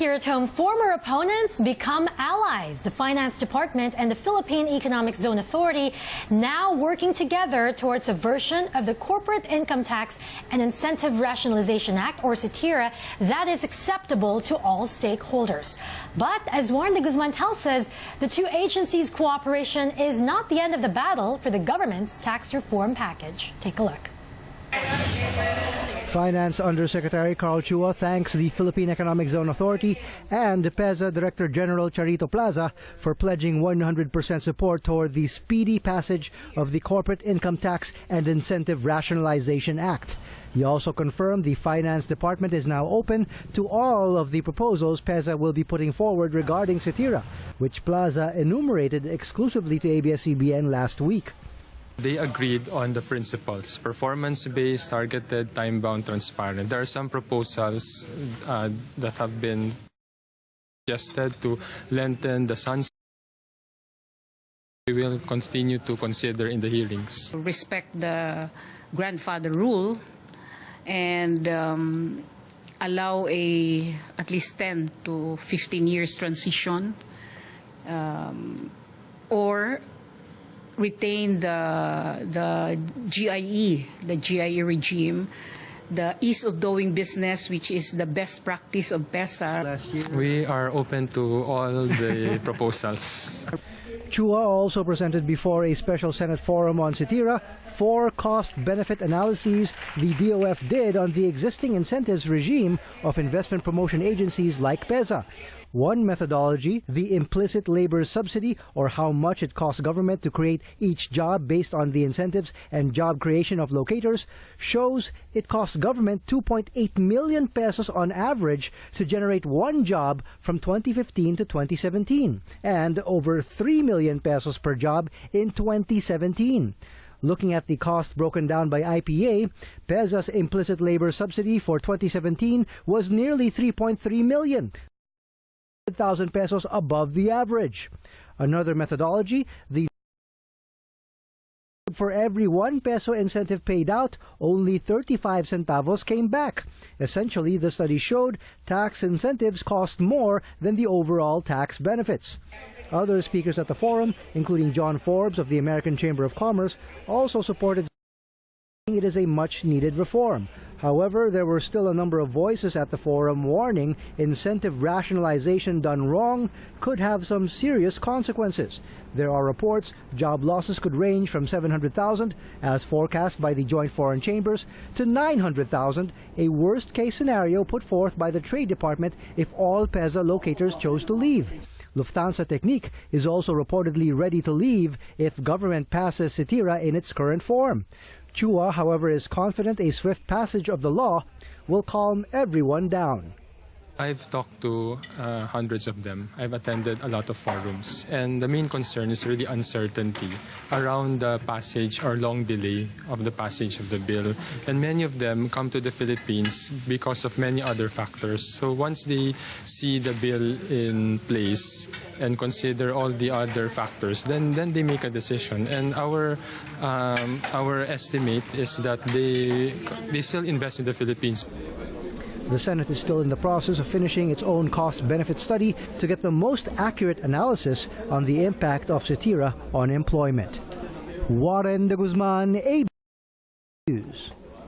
here at home, former opponents become allies. The Finance Department and the Philippine Economic Zone Authority now working together towards a version of the Corporate Income Tax and Incentive Rationalization Act, or CITIRA, that is acceptable to all stakeholders. But as Warren de Guzman tells us, the two agencies' cooperation is not the end of the battle for the government's tax reform package. Take a look. Finance Undersecretary Carl Chua thanks the Philippine Economic Zone Authority and PEZA Director General Charito Plaza for pledging 100% support toward the speedy passage of the Corporate Income Tax and Incentive Rationalization Act. He also confirmed the Finance Department is now open to all of the proposals PEZA will be putting forward regarding CITIRA, which Plaza enumerated exclusively to ABS-CBN last week. They agreed on the principles: performance-based, targeted, time-bound, transparent. There are some proposals that have been suggested to lengthen the sunset. We will continue to consider in the hearings. Respect the grandfather rule and allow at least 10 to 15 years transition, or retain the GIE regime, the ease of doing business, which is the best practice of PEZA. We are open to all the proposals. Chua also presented before a special Senate forum on CITIRA 4 cost-benefit analyses the DOF did on the existing incentives regime of investment promotion agencies like PEZA. One methodology, the implicit labor subsidy, or how much it costs government to create each job based on the incentives and job creation of locators, shows it costs government 2.8 million pesos on average to generate one job from 2015 to 2017, and over 3 million pesos per job in 2017. Looking at the cost broken down by IPA, PEZA's implicit labor subsidy for 2017 was nearly 3.3 million. 1,000 pesos above the average. Another methodology, for every 1 peso incentive paid out, only 35 centavos came back. Essentially, the study showed tax incentives cost more than the overall tax benefits. Other speakers at the forum, including John Forbes of the American Chamber of Commerce, also supported it is a much-needed reform. However, there were still a number of voices at the forum warning incentive rationalization done wrong could have some serious consequences. There are reports job losses could range from 700,000, as forecast by the Joint Foreign Chambers, to 900,000, a worst-case scenario put forth by the Trade Department if all PEZA locators chose to leave. Lufthansa Technique is also reportedly ready to leave if government passes CITIRA in its current form. Chua, however, is confident a swift passage of the law will calm everyone down. I've talked to hundreds of them. I've attended a lot of forums. And the main concern is really uncertainty around the passage or long delay of the passage of the bill. And many of them come to the Philippines because of many other factors. So once they see the bill in place and consider all the other factors, then they make a decision. And our estimate is that they still invest in the Philippines. The Senate is still in the process of finishing its own cost-benefit study to get the most accurate analysis on the impact of CITIRA on employment. Warren de Guzman,